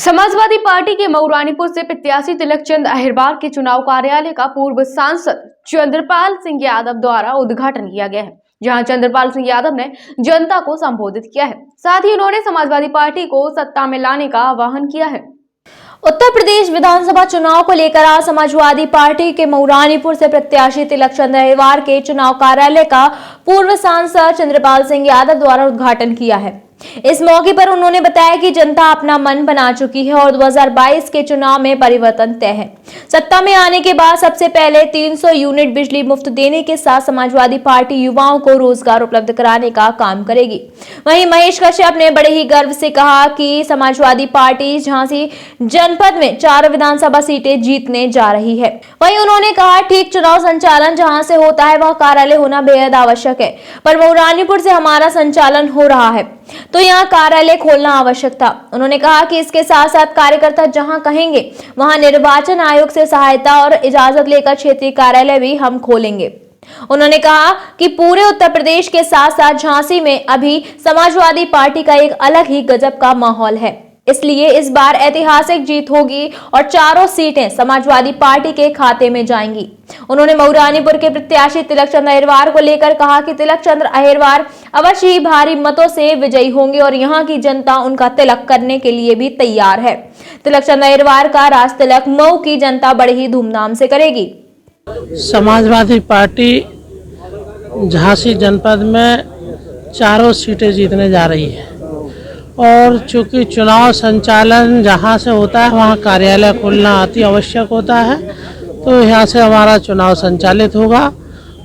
Samajwadi party के मऊरानीपुर से प्रत्याशी तिलकचंद अहिरवार के चुनाव कार्यालय का पूर्व सांसद चंद्रपाल सिंह यादव द्वारा उद्घाटन किया गया है, जहां चंद्रपाल सिंह यादव ने जनता को संबोधित किया है। साथ ही उन्होंने समाजवादी पार्टी को सत्ता में लाने का आह्वान किया है। उत्तर प्रदेश विधानसभा चुनाव को लेकर आज समाजवादी पार्टी के मऊरानीपुर से प्रत्याशी तिलकचंद अहिरवार के चुनाव कार्यालय का पूर्व सांसद चंद्रपाल सिंह यादव द्वारा उद्घाटन किया है। इस मौके पर उन्होंने बताया कि जनता अपना मन बना चुकी है और 2022 के चुनाव में परिवर्तन तय है। सत्ता में आने के बाद सबसे पहले 300 यूनिट बिजली मुफ्त देने के साथ समाजवादी पार्टी युवाओं को रोजगार उपलब्ध कराने का काम करेगी। वहीं महेश कश्यप ने बड़े ही गर्व से कहा कि समाजवादी पार्टी झांसी जनपद में 4 विधानसभा सीटें जीतने जा रही है। वहीं उन्होंने कहा, ठीक चुनाव संचालन जहां से होता है वह कार्यालय होना बेहद आवश्यक है, पर मऊरानीपुर से हमारा संचालन हो रहा है तो यहाँ कार्यालय खोलना आवश्यक था। उन्होंने कहा कि इसके साथ साथ कार्यकर्ता जहां कहेंगे वहां निर्वाचन आयोग से सहायता और इजाजत लेकर क्षेत्रीय कार्यालय भी हम खोलेंगे। उन्होंने कहा कि पूरे उत्तर प्रदेश के साथ साथ झांसी में अभी समाजवादी पार्टी का एक अलग ही गजब का माहौल है, इसलिए इस बार ऐतिहासिक जीत होगी और 4 सीटें समाजवादी पार्टी के खाते में जाएंगी। उन्होंने मऊरानीपुर के प्रत्याशी तिलकचंद अहिरवार को लेकर कहा कि तिलकचंद अहिरवार अवश्य ही भारी मतों से विजयी होंगे और यहाँ की जनता उनका तिलक करने के लिए भी तैयार है। तिलकचंद अहिरवार का राज तिलक मऊ की जनता बड़े ही धूमधाम से करेगी। समाजवादी पार्टी झांसी जनपद में 4 सीटें जीतने जा रही है और चूंकि चुनाव संचालन जहां से होता है वहां कार्यालय खोलना अति आवश्यक होता है, तो यहां से हमारा चुनाव संचालित होगा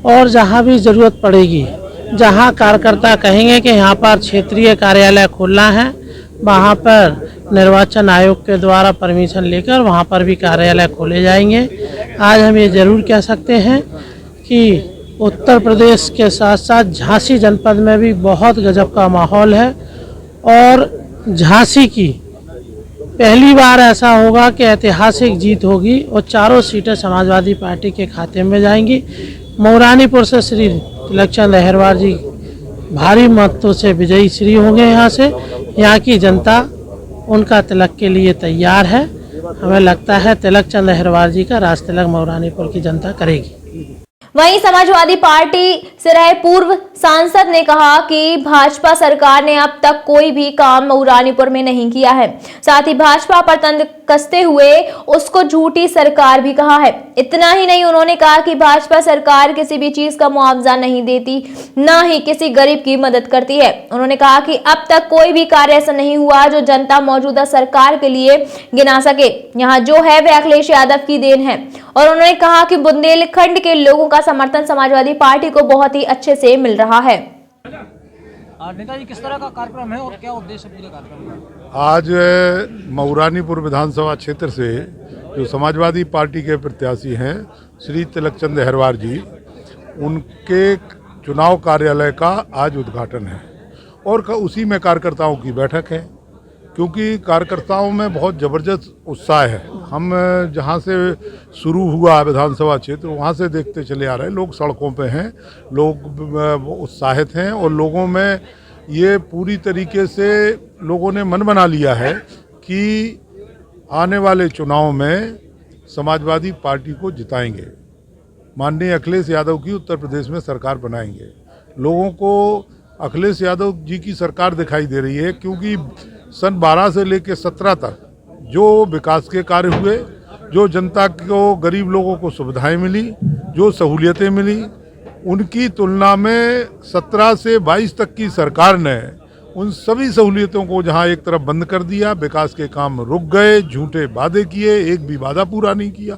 और जहां भी ज़रूरत पड़ेगी, जहां कार्यकर्ता कहेंगे कि यहां पर क्षेत्रीय कार्यालय खोलना है, वहां पर निर्वाचन आयोग के द्वारा परमिशन लेकर वहां पर भी कार्यालय खोले जाएंगे। आज हम ये ज़रूर कह सकते हैं कि उत्तर प्रदेश के साथ साथ झांसी जनपद में भी बहुत गजब का माहौल है और झांसी की पहली बार ऐसा होगा कि ऐतिहासिक जीत होगी और 4 सीटें समाजवादी पार्टी के खाते में जाएंगी। मऊरानीपुर से श्री तिलकचंद अहिरवार जी भारी मतों से विजयी श्री होंगे। यहाँ से यहाँ की जनता उनका तिलक के लिए तैयार है। हमें लगता है तिलकचंद अहिरवार जी का राज तिलक मऊरानीपुर की जनता करेगी। वहीं समाजवादी पार्टी से रहे पूर्व सांसद ने कहा कि भाजपा सरकार ने अब तक कोई भी काम मऊरानीपुर में नहीं किया है। साथ ही भाजपा पर तंज कसते हुए उसको झूठी सरकार भी कहा है। इतना ही नहीं, उन्होंने कहा कि भाजपा सरकार किसी भी चीज का मुआवजा नहीं देती, ना ही किसी गरीब की मदद करती है। उन्होंने कहा कि अब तक कोई भी कार्य ऐसा नहीं हुआ जो जनता मौजूदा सरकार के लिए गिना सके। यहाँ जो है वह अखिलेश यादव की देन है। और उन्होंने कहा कि बुंदेलखंड के लोगों का समर्थन समाजवादी पार्टी को बहुत ही अच्छे से मिल रहा है। नेताजी, किस तरह का कार्यक्रम है और क्या उद्देश्य पूरे कार्यक्रम का? आज मऊरानीपुर विधानसभा क्षेत्र से जो समाजवादी पार्टी के प्रत्याशी हैं श्री तिलकचंद अहिरवार जी, उनके चुनाव कार्यालय का आज उद्घाटन है और उसी में कार्यकर्ताओं की बैठक है, क्योंकि कार्यकर्ताओं में बहुत ज़बरदस्त उत्साह है। हम जहां से शुरू हुआ विधानसभा क्षेत्र वहां से देखते चले आ रहे हैं, लोग सड़कों पे हैं, लोग उत्साहित हैं और लोगों में ये पूरी तरीके से लोगों ने मन बना लिया है कि आने वाले चुनाव में समाजवादी पार्टी को जिताएंगे, माननीय अखिलेश यादव की उत्तर प्रदेश में सरकार बनाएंगे। लोगों को अखिलेश यादव जी की सरकार दिखाई दे रही है, क्योंकि सन 12 से लेकर 17 तक जो विकास के कार्य हुए, जो जनता को, गरीब लोगों को सुविधाएं मिली, जो सहूलियतें मिली, उनकी तुलना में 17 से 22 तक की सरकार ने उन सभी सहूलियतों को जहां एक तरफ बंद कर दिया, विकास के काम रुक गए, झूठे वादे किए, एक भी वादा पूरा नहीं किया।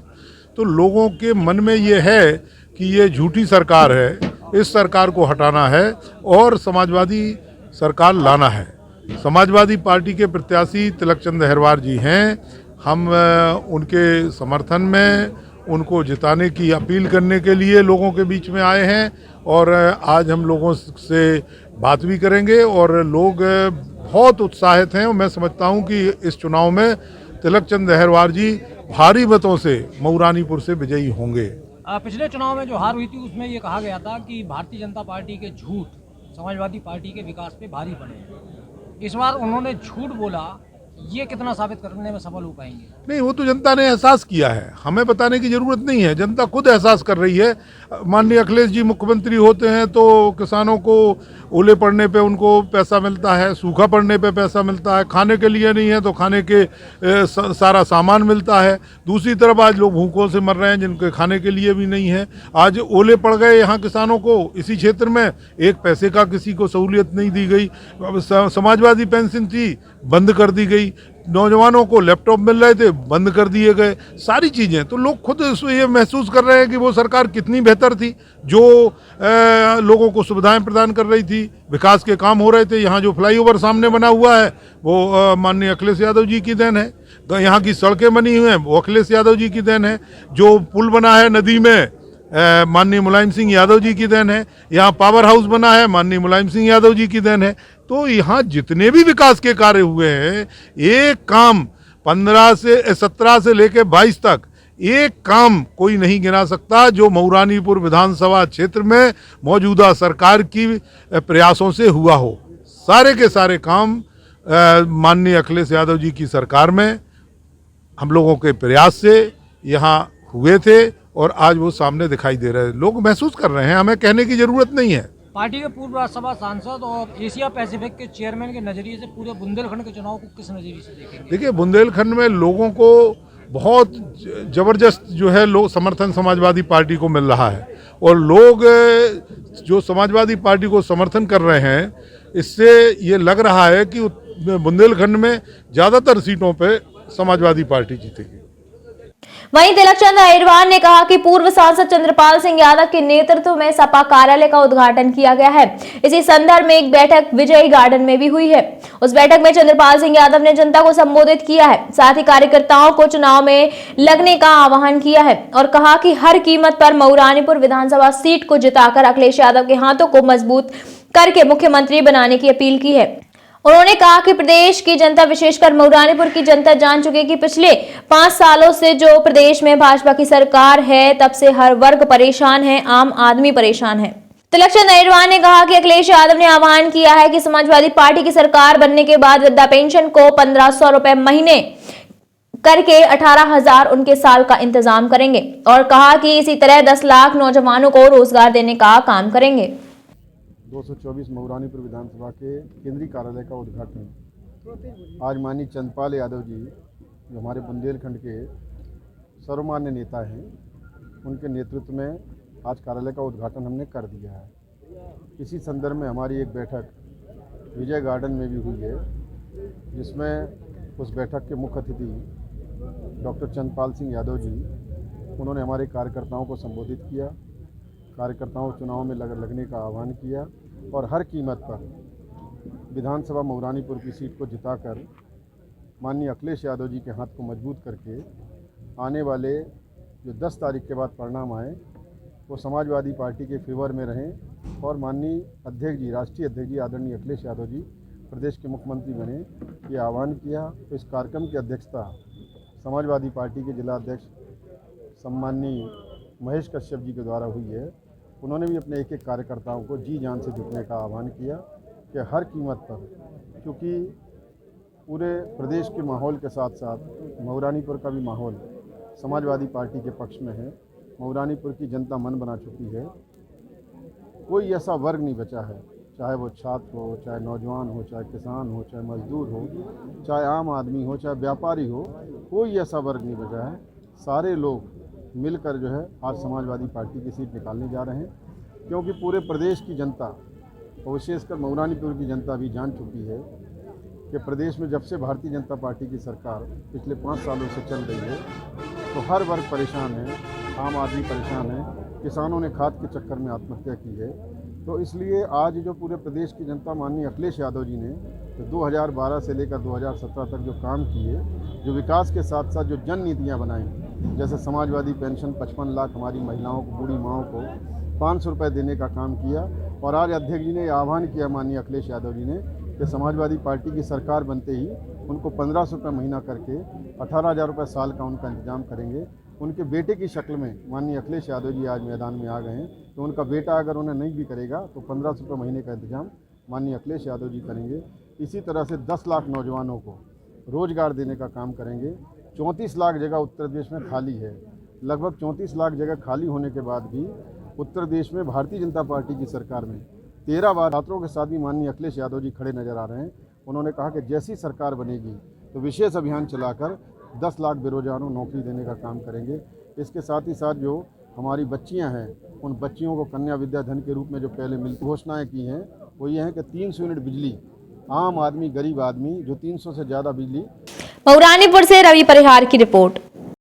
तो लोगों के मन में ये है कि ये झूठी सरकार है, इस सरकार को हटाना है और समाजवादी सरकार लाना है। समाजवादी पार्टी के प्रत्याशी तिलकचंद अहिरवार जी हैं। हम उनके समर्थन में उनको जिताने की अपील करने के लिए लोगों के बीच में आए हैं और आज हम लोगों से बात भी करेंगे और लोग बहुत उत्साहित हैं और मैं समझता हूं कि इस चुनाव में तिलकचंद अहिरवार जी भारी मतों से मऊरानीपुर से विजयी होंगे। पिछले चुनाव में जो हार हुई थी उसमें ये कहा गया था कि भारतीय जनता पार्टी के झूठ समाजवादी पार्टी के विकास पे भारी पड़े। इस बार उन्होंने झूठ बोला ये कितना साबित करने में सफल हो पाएंगे? नहीं, वो तो जनता ने एहसास किया है, हमें बताने की जरूरत नहीं है, जनता खुद एहसास कर रही है। माननीय अखिलेश जी मुख्यमंत्री होते हैं तो किसानों को ओले पड़ने पे उनको पैसा मिलता है, सूखा पड़ने पे पैसा मिलता है, खाने के लिए नहीं है तो खाने के सारा सामान मिलता है। दूसरी तरफ आज लोग भूखों से मर रहे हैं जिनके खाने के लिए भी नहीं है। आज ओले पड़ गए यहाँ किसानों को, इसी क्षेत्र में एक पैसे का किसी को सहूलियत नहीं दी गई। समाजवादी पेंशन थी, बंद कर दी गई। नौजवानों को लैपटॉप मिल रहे थे, बंद कर दिए गए। सारी चीज़ें तो लोग खुद ये महसूस कर रहे हैं कि वो सरकार कितनी बेहतर थी, जो लोगों को सुविधाएं प्रदान कर रही थी, विकास के काम हो रहे थे। यहाँ जो फ्लाईओवर सामने बना हुआ है वो माननीय अखिलेश यादव जी की देन है। यहाँ की सड़कें बनी हुई हैं वो अखिलेश यादव जी की देन है। जो पुल बना है नदी में माननीय मुलायम सिंह यादव जी की देन है। यहाँ पावर हाउस बना है माननीय मुलायम सिंह यादव जी की देन है। तो यहाँ जितने भी विकास के कार्य हुए हैं, एक काम 17 से लेकर 22 तक एक काम कोई नहीं गिना सकता जो मऊरानीपुर विधानसभा क्षेत्र में मौजूदा सरकार की प्रयासों से हुआ हो। सारे के सारे काम माननीय अखिलेश यादव जी की सरकार में हम लोगों के प्रयास से यहाँ हुए थे और आज वो सामने दिखाई दे रहे हैं। लोग महसूस कर रहे हैं, हमें कहने की जरूरत नहीं है। पार्टी के पूर्व राज्यसभा सांसद और एशिया पैसिफिक के चेयरमैन के नजरिए से पूरे बुंदेलखंड के चुनाव को किस नजरिए से देखेंगे? देखिए, बुंदेलखंड में लोगों को बहुत जबरदस्त जो है लोग समर्थन समाजवादी पार्टी को मिल रहा है और लोग जो समाजवादी पार्टी को समर्थन कर रहे हैं, इससे ये लग रहा है कि बुंदेलखंड में ज़्यादातर सीटों पे समाजवादी पार्टी जीतेगी। वहीं तिलकचंद अहिरवार ने कहा कि पूर्व सांसद चंद्रपाल सिंह यादव के नेतृत्व में सपा कार्यालय का उद्घाटन किया गया है। इसी संदर्भ में एक बैठक विजयी गार्डन में भी हुई है। उस बैठक में चंद्रपाल सिंह यादव ने जनता को संबोधित किया है, साथ ही कार्यकर्ताओं को चुनाव में लगने का आह्वान किया है और कहा कि हर कीमत पर मऊरानीपुर विधानसभा सीट को जिताकर अखिलेश यादव के हाथों को मजबूत करके मुख्यमंत्री बनाने की अपील की है। उन्होंने कहा कि प्रदेश की जनता, विशेषकर मऊरानीपुर की जनता जान चुकी है कि पिछले 5 सालों से जो प्रदेश में भाजपा की सरकार है, तब से हर वर्ग परेशान है, आम आदमी परेशान है। तिलकचंद अहिरवार ने कहा कि अखिलेश यादव ने आह्वान किया है कि समाजवादी पार्टी की सरकार बनने के बाद वृद्धा पेंशन को 1500 रुपए महीने करके 18,000 उनके साल का इंतजाम करेंगे और कहा कि इसी तरह 10 लाख नौजवानों को रोजगार देने का काम करेंगे। 224 मऊरानीपुर विधानसभा के केंद्रीय कार्यालय का उद्घाटन आज माननीय चंद्रपाल यादव जी, जो हमारे बुंदेलखंड के सर्वमान्य नेता हैं, उनके नेतृत्व में आज कार्यालय का उद्घाटन हमने कर दिया है। इसी संदर्भ में हमारी एक बैठक विजय गार्डन में भी हुई है, जिसमें उस बैठक के मुख्य अतिथि डॉक्टर चंद्रपाल सिंह यादव जी, उन्होंने हमारे कार्यकर्ताओं को संबोधित किया, कार्यकर्ताओं को चुनाव में लगने का आह्वान किया और हर कीमत पर विधानसभा मऊरानीपुर की सीट को जिताकर माननीय अखिलेश यादव जी के हाथ को मजबूत करके आने वाले जो 10 तारीख के बाद परिणाम आए वो समाजवादी पार्टी के फेवर में रहें और माननीय अध्यक्ष जी, राष्ट्रीय अध्यक्ष जी आदरणीय अखिलेश यादव जी प्रदेश के मुख्यमंत्री बने, ये आह्वान किया। तो इस कार्यक्रम की अध्यक्षता समाजवादी पार्टी के जिला अध्यक्ष सम्माननीय महेश कश्यप जी के द्वारा हुई है। उन्होंने भी अपने एक एक कार्यकर्ताओं को जी जान से जुटने का आह्वान किया कि हर कीमत पर, क्योंकि पूरे प्रदेश के माहौल के साथ साथ मऊरानीपुर का भी माहौल समाजवादी पार्टी के पक्ष में है। मऊरानीपुर की जनता मन बना चुकी है। कोई ऐसा वर्ग नहीं बचा है, चाहे वो छात्र हो, चाहे नौजवान हो, चाहे किसान हो, चाहे मजदूर हो, चाहे आम आदमी हो, चाहे व्यापारी हो, कोई ऐसा वर्ग नहीं बचा है। सारे लोग मिलकर जो है आज समाजवादी पार्टी की सीट निकालने जा रहे हैं, क्योंकि पूरे प्रदेश की जनता और विशेषकर मऊरानीपुर की जनता भी जान चुकी है कि प्रदेश में जब से भारतीय जनता पार्टी की सरकार पिछले 5 सालों से चल रही है तो हर वर्ग परेशान है, आम आदमी परेशान है, किसानों ने खाद के चक्कर में आत्महत्या की है। तो इसलिए आज जो पूरे प्रदेश की जनता माननीय अखिलेश यादव जी ने तो 2012 से लेकर 2017 तक जो काम किए, जो विकास के साथ साथ जो जन नीतियाँ बनाई, जैसे समाजवादी पेंशन 55 लाख हमारी महिलाओं को, बूढ़ी माओं को 500 रुपये देने का काम किया। और आज अध्यक्ष जी ने आह्वान किया माननीय अखिलेश यादव जी ने कि समाजवादी पार्टी की सरकार बनते ही उनको 1500 रुपये महीना करके 18,000 रुपये साल का उनका इंतजाम करेंगे। उनके बेटे की शक्ल में माननीय अखिलेश यादव जी आज मैदान में आ गए हैं, तो उनका बेटा अगर उन्हें नहीं भी करेगा तो 1500 रुपये महीने का इंतजाम माननीय अखिलेश यादव जी करेंगे। इसी तरह से 10 लाख नौजवानों को रोजगार देने का काम करेंगे। 34 लाख जगह उत्तर प्रदेश में खाली है। लगभग 34 लाख जगह खाली होने के बाद भी उत्तर प्रदेश में भारतीय जनता पार्टी की सरकार में 13 बार छात्रों के साथ भी माननीय अखिलेश यादव जी खड़े नजर आ रहे हैं। उन्होंने कहा कि जैसी सरकार बनेगी तो विशेष अभियान चलाकर 10 लाख बेरोजगारों को नौकरी देने का काम करेंगे। इसके साथ ही साथ जो हमारी बच्चियां हैं उन बच्चियों को कन्या विद्या धन के रूप में जो पहले मिलती घोषणाएं की हैं वो ये है कि 300 यूनिट बिजली आम आदमी गरीब आदमी जो 300 से ज़्यादा बिजली। मऊरानीपुर से रवि परिहार की रिपोर्ट।